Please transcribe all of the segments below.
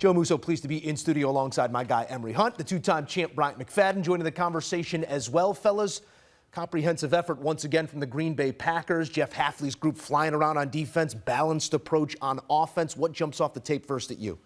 Joe Musso, pleased to be in studio alongside my guy, Emory Hunt, the two-time champ Bryant McFadden, joining the conversation as well, fellas. Comprehensive effort once again from the Green Bay Packers. Jeff Hafley's group flying around on defense, balanced approach on offense. What jumps off the tape first at you?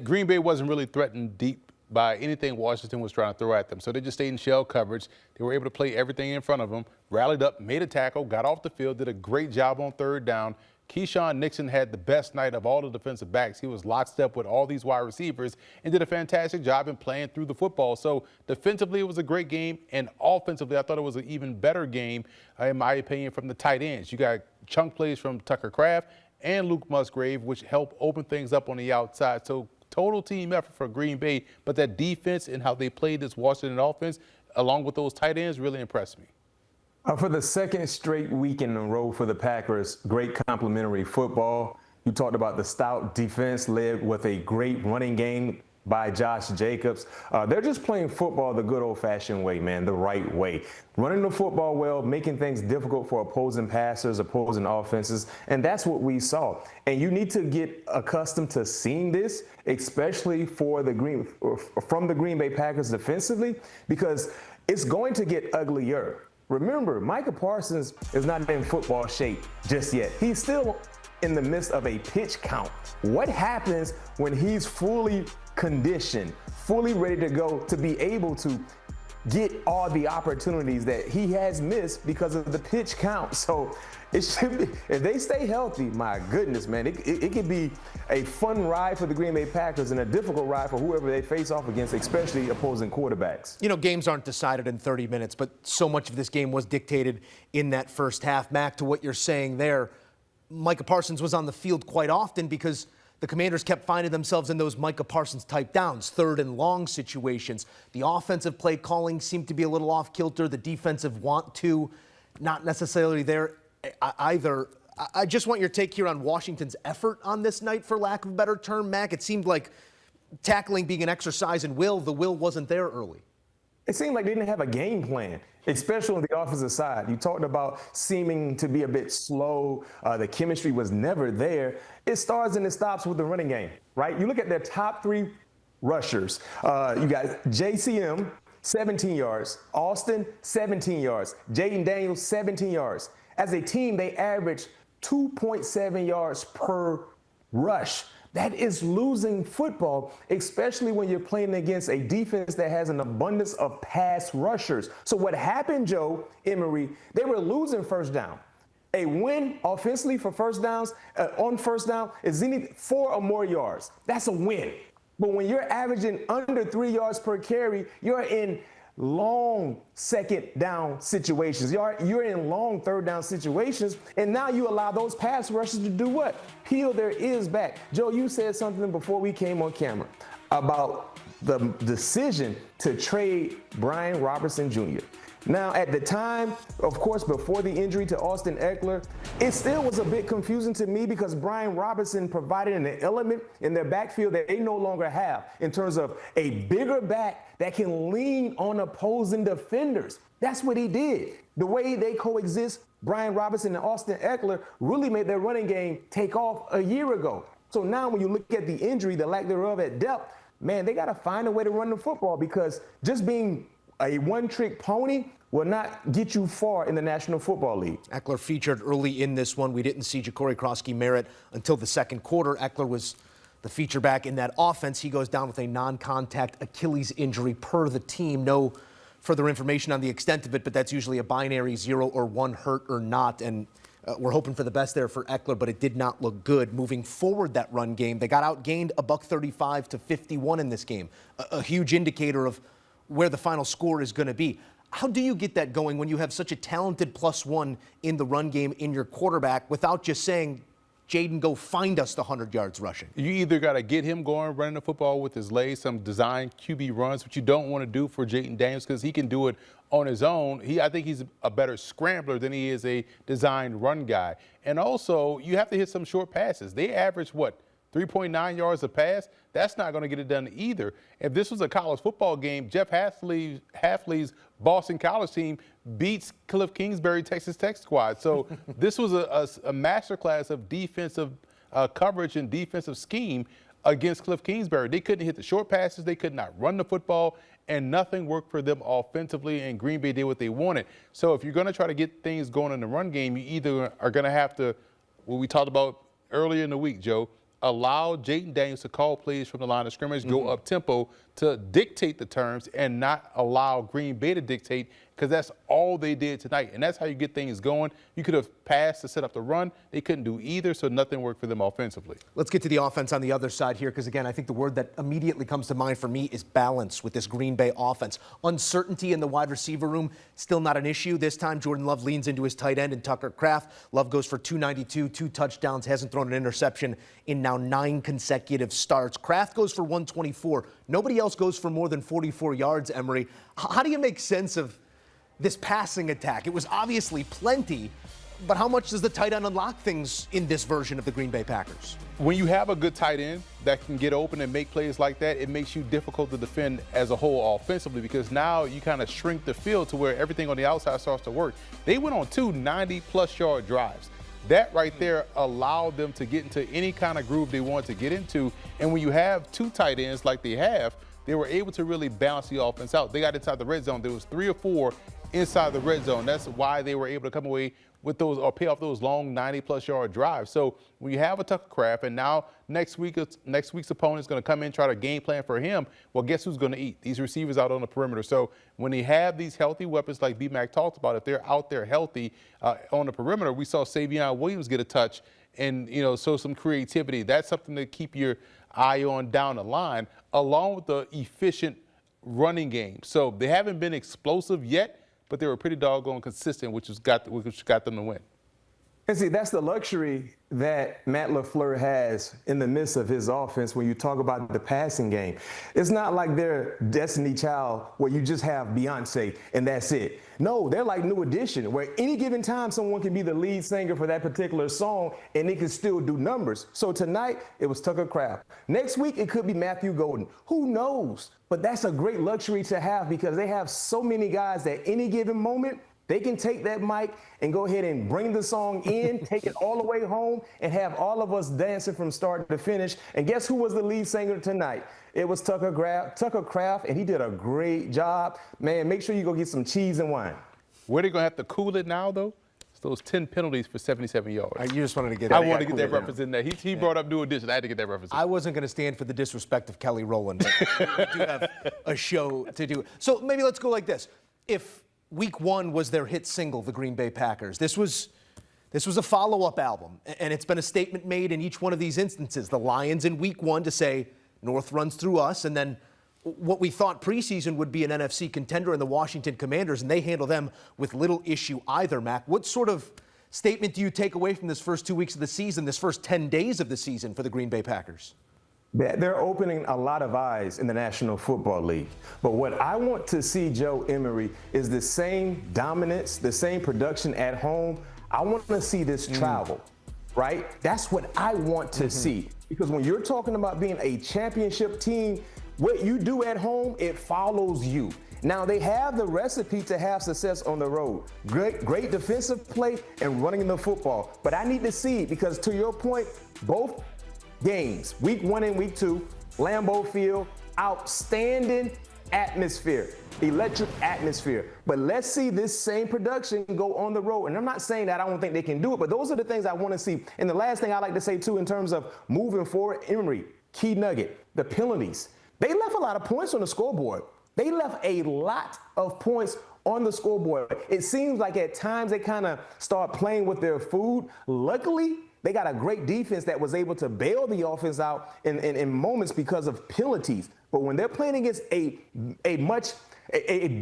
Green Bay wasn't really threatened deep by anything Washington was trying to throw at them. So they just stayed in shell coverage. They were able to play everything in front of them, rallied up, made a tackle, got off the field, did a great job on third down. Keyshawn Nixon had the best night of all the defensive backs. He was lockstep with all these wide receivers and did a fantastic job in playing through the football. So defensively, it was a great game, and offensively, I thought it was an even better game, in my opinion, from the tight ends. You got chunk plays from Tucker Kraft and Luke Musgrave, which helped open things up on the outside. So total team effort for Green Bay, but that defense and how they played this Washington offense, along with those tight ends, really impressed me. For the second straight week in a row for the Packers, great complimentary football. You talked about the stout defense led with a great running game by Josh Jacobs. They're just playing football the good old-fashioned way, man, the right way. Running the football well, making things difficult for opposing passers, opposing offenses, and that's what we saw. And you need to get accustomed to seeing this, especially from the Green Bay Packers defensively, because it's going to get uglier. Remember, Micah Parsons is not in football shape just yet. He's still in the midst of a pitch count. What happens when he's fully conditioned, fully ready to go to be able to get all the opportunities that he has missed because of the pitch count? So it should be, if they stay healthy, my goodness, man, it could be a fun ride for the Green Bay Packers and a difficult ride for whoever they face off against, especially opposing quarterbacks. You know, games aren't decided in 30 minutes, but so much of this game was dictated in that first half. Mac, to what you're saying there, Micah Parsons was on the field quite often because the Commanders kept finding themselves in those Micah Parsons type downs, third and long situations. The offensive play calling seemed to be a little off kilter. The defensive want to, not necessarily there either. I just want your take here on Washington's effort on this night, for lack of a better term, Mac. It seemed like tackling being an exercise in will, the will wasn't there early. It seemed like they didn't have a game plan, especially on the offensive side. You talked about seeming to be a bit slow. The chemistry was never there. It starts and it stops with the running game, right? You look at their top three rushers. You got JCM, 17 yards. Austin, 17 yards. Jayden Daniels, 17 yards. As a team, they averaged 2.7 yards per rush. That is losing football, especially when you're playing against a defense that has an abundance of pass rushers. So what happened, Joe, Emory, they were losing first down. A win offensively for first downs, on first down, is 4 or more yards. That's a win. But when you're averaging under 3 yards per carry, you're in long second down situations. You're in long third down situations, and now you allow those pass rushers to do what? Peel their ears back. Joe, you said something before we came on camera about the decision to trade Brian Robinson Jr. Now, at the time, of course, before the injury to Austin Ekeler, it still was a bit confusing to me because Brian Robinson provided an element in their backfield that they no longer have in terms of a bigger back that can lean on opposing defenders. That's what he did. The way they coexist, Brian Robinson and Austin Ekeler really made their running game take off a year ago. So now when you look at the injury, the lack thereof at depth, man, they got to find a way to run the football because just being a one-trick pony will not get you far in the National Football League. Ekeler featured early in this one. We didn't see Ja'Cory Krosky-Merritt until the second quarter. Ekeler was the feature back in that offense. He goes down with a non-contact Achilles injury per the team. No further information on the extent of it, but that's usually a binary 0 or 1 hurt or not. And we're hoping for the best there for Ekeler, but it did not look good. Moving forward, that run game, they got outgained $135 to 51 in this game. A huge indicator of where the final score is going to be. How do you get that going when you have such a talented +1 in the run game in your quarterback without just saying, Jayden, go find us the 100 yards rushing? You either got to get him going, running the football with his legs, some design QB runs, which you don't want to do for Jayden Daniels because he can do it on his own. I think he's a better scrambler than he is a designed run guy. And also, you have to hit some short passes. They average, 3.9 yards a pass? That's not going to get it done either. If this was a college football game, Jeff Hafley's Boston College team beats Cliff Kingsbury Texas Tech squad. So this was a masterclass of defensive coverage and defensive scheme against Cliff Kingsbury. They couldn't hit the short passes. They could not run the football, and nothing worked for them offensively, and Green Bay did what they wanted. So if you're going to try to get things going in the run game, you either are going to have to, what we talked about earlier in the week, Joe, allow Jayden Daniels to call plays from the line of scrimmage, go up-tempo to dictate the terms and not allow Green Bay to dictate, because that's all they did tonight. And that's how you get things going. You could have passed to set up the run. They couldn't do either, so nothing worked for them offensively. Let's get to the offense on the other side here, because, again, I think the word that immediately comes to mind for me is balance with this Green Bay offense. Uncertainty in the wide receiver room, still not an issue. This time, Jordan Love leans into his tight end and Tucker Kraft. Love goes for 292, 2 touchdowns, hasn't thrown an interception in now 9 consecutive starts. Kraft goes for 124. Nobody else goes for more than 44 yards, Emory. How do you make sense of this passing attack? It was obviously plenty, but how much does the tight end unlock things in this version of the Green Bay Packers? When you have a good tight end that can get open and make plays like that, it makes you difficult to defend as a whole offensively, because now you kind of shrink the field to where everything on the outside starts to work. They went on 2 90-plus yard drives. That right there allowed them to get into any kind of groove they wanted to get into. And when you have 2 tight ends like they have, they were able to really balance the offense out. They got inside the red zone. There was 3 or 4 inside the red zone. That's why they were able to come away with those, or pay off those long 90-plus yard drives. So when you have a Tucker Kraft, and now next week's opponent is going to come in and try to game plan for him, well, guess who's going to eat? These receivers out on the perimeter. So when they have these healthy weapons like B-Mac talked about, if they're out there healthy on the perimeter, we saw Savion Williams get a touch and, show some creativity. That's something to keep your eye on down the line, along with the efficient running game. So they haven't been explosive yet, but they were pretty doggone consistent, which got them to win. And see, that's the luxury that Matt LaFleur has in the midst of his offense when you talk about the passing game. It's not like they're Destiny Child where you just have Beyonce and that's it. No, they're like New Edition, where any given time someone can be the lead singer for that particular song and they can still do numbers. So tonight, it was Tucker Kraft. Next week, it could be Matthew Golden. Who knows? But that's a great luxury to have, because they have so many guys that any given moment, they can take that mic and go ahead and bring the song in, take it all the way home, and have all of us dancing from start to finish. And guess who was the lead singer tonight? It was Tucker Kraft, and he did a great job. Man, make sure you go get some cheese and wine. Where they going to have to cool it now, though? It's those 10 penalties for 77 yards. You just wanted to get I that. wanted to get that reference in there. He brought up New Edition. I had to get that reference in. I wasn't going to stand for the disrespect of Kelly Rowland, but we do have a show to do. So maybe let's go like this. If Week 1 was their hit single, the Green Bay Packers, this was a follow-up album, and it's been a statement made in each one of these instances. The Lions in Week 1 to say, North runs through us, and then what we thought preseason would be an NFC contender in the Washington Commanders, and they handle them with little issue either, Mac. What sort of statement do you take away from this first 2 weeks of the season, this first 10 days of the season for the Green Bay Packers? They're opening a lot of eyes in the National Football League. But what I want to see, Joe Emory, is the same dominance, the same production at home. I want to see this travel, right? That's what I want to see. Because when you're talking about being a championship team, what you do at home, it follows you. Now, they have the recipe to have success on the road. Great defensive play and running the football. But I need to see, because to your point, both games, Week 1 and Week 2, Lambeau Field, outstanding atmosphere, electric atmosphere. But let's see this same production go on the road. And I'm not saying that I don't think they can do it, but those are the things I want to see. And the last thing I like to say, too, in terms of moving forward, Emory, key nugget, the penalties. They left a lot of points on the scoreboard. They left a lot of points on the scoreboard. It seems like at times they kind of start playing with their food. Luckily, they got a great defense that was able to bail the offense out in moments because of penalties. But when they're playing against a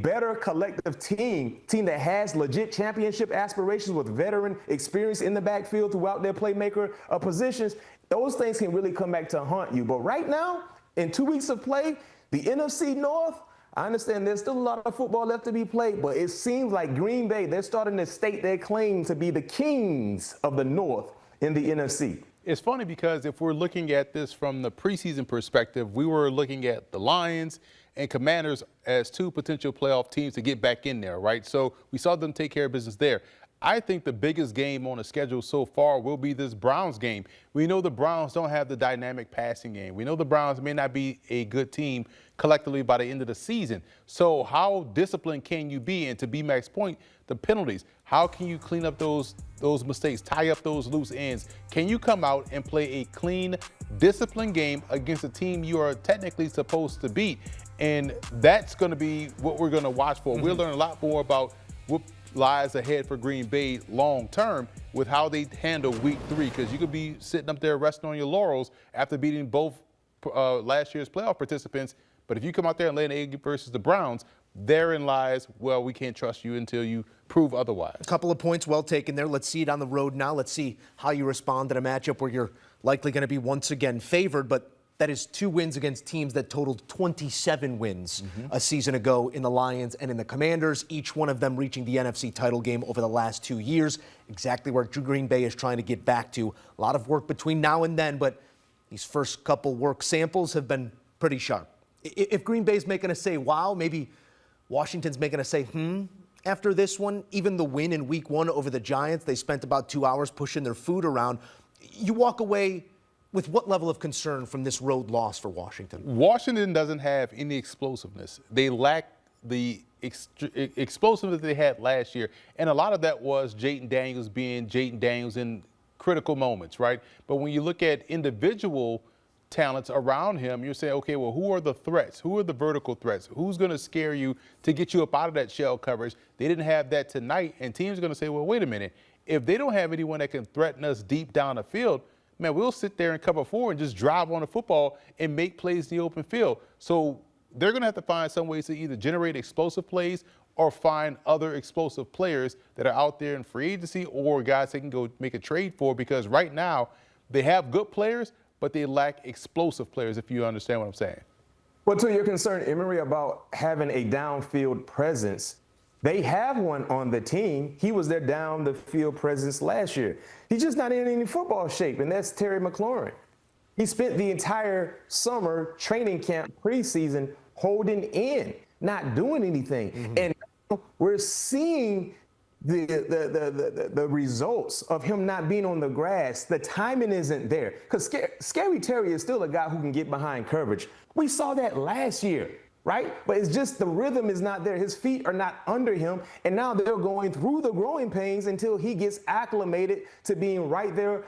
better collective team that has legit championship aspirations with veteran experience in the backfield throughout their playmaker positions, those things can really come back to haunt you. But right now, in 2 weeks of play, the NFC North, I understand there's still a lot of football left to be played, but it seems like Green Bay, they're starting to state their claim to be the kings of the North in the NFC. It's funny because if we're looking at this from the preseason perspective, we were looking at the Lions and Commanders as 2 potential playoff teams to get back in there, right? So we saw them take care of business there. I think the biggest game on the schedule so far will be this Browns game. We know the Browns don't have the dynamic passing game. We know the Browns may not be a good team collectively by the end of the season. So how disciplined can you be? And to B-Mac's point, the penalties. How can you clean up those mistakes, tie up those loose ends? Can you come out and play a clean, disciplined game against a team you are technically supposed to beat? And that's going to be what we're going to watch for. We'll learn a lot more about what lies ahead for Green Bay long term with how they handle week 3, because you could be sitting up there resting on your laurels after beating both last year's playoff participants. But if you come out there and lay an egg versus the Browns, therein lies, well, we can't trust you until you prove otherwise. A couple of points well taken there. Let's see it on the road now. Let's see how you respond to a matchup where you're likely going to be once again favored, but that is 2 wins against teams that totaled 27 wins a season ago in the Lions and in the Commanders, each one of them reaching the NFC title game over the last 2 years, exactly where Green Bay is trying to get back to. A lot of work between now and then, but these first couple work samples have been pretty sharp. If Green Bay's making us say, wow, maybe Washington's making us say, after this one, even the win in week 1 over the Giants, they spent about 2 hours pushing their food around. You walk away with what level of concern from this road loss for Washington? Washington doesn't have any explosiveness. They lack the explosiveness that they had last year. And a lot of that was Jayden Daniels being Jayden Daniels in critical moments, right? But when you look at individual talents around him, you say, okay, well, who are the threats? Who are the vertical threats? Who's going to scare you to get you up out of that shell coverage? They didn't have that tonight. And teams are going to say, well, wait a minute. If they don't have anyone that can threaten us deep down the field, man, we'll sit there and cover 4 and just drive on the football and make plays in the open field. So they're going to have to find some ways to either generate explosive plays or find other explosive players that are out there in free agency or guys they can go make a trade for, because right now they have good players, but they lack explosive players, if you understand what I'm saying. Well, to your concern, Emory, about having a downfield presence, they have one on the team. He was their down the field presence last year. He's just not in any football shape, and that's Terry McLaurin. He spent the entire summer training camp preseason holding in, not doing anything. And we're seeing the results of him not being on the grass. The timing isn't there, because Scary Terry is still a guy who can get behind coverage. We saw that last year, right? But it's just the rhythm is not there. His feet are not under him, and now they're going through the growing pains until he gets acclimated to being right there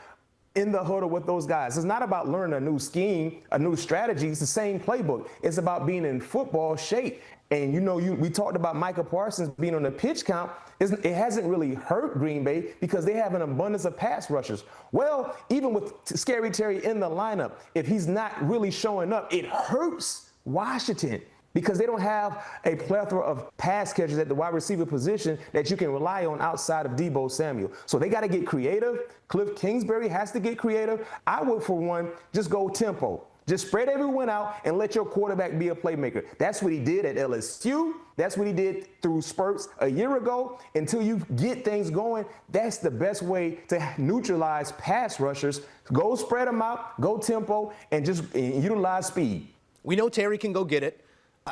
in the huddle with those guys. It's not about learning a new scheme, a new strategy. It's the same playbook. It's about being in football shape. And we talked about Micah Parsons being on the pitch count. It hasn't really hurt Green Bay because they have an abundance of pass rushers. Well, even with Scary Terry in the lineup, if he's not really showing up, it hurts Washington, because they don't have a plethora of pass catchers at the wide receiver position that you can rely on outside of Deebo Samuel. So they got to get creative. Cliff Kingsbury has to get creative. I would, for one, just go tempo. Just spread everyone out and let your quarterback be a playmaker. That's what he did at LSU. That's what he did through spurts a year ago. Until you get things going, that's the best way to neutralize pass rushers. Go spread them out, go tempo, and just utilize speed. We know Terry can go get it.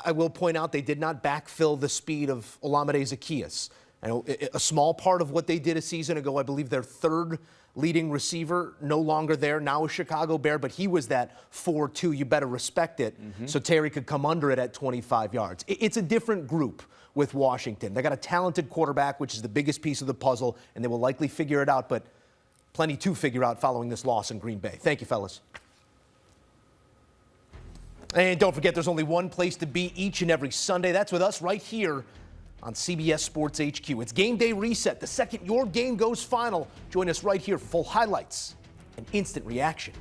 I will point out they did not backfill the speed of Olamide Zaccheaus. A small part of what they did a season ago, I believe their third leading receiver, no longer there, now a Chicago Bear, but he was that 4-2, you better respect it, so Terry could come under it at 25 yards. It's a different group with Washington. They got a talented quarterback, which is the biggest piece of the puzzle, and they will likely figure it out, but plenty to figure out following this loss in Green Bay. Thank you, fellas. And don't forget, there's only one place to be each and every Sunday. That's with us right here on CBS Sports HQ. It's Game Day Reset. The second your game goes final, join us right here for full highlights and instant reaction.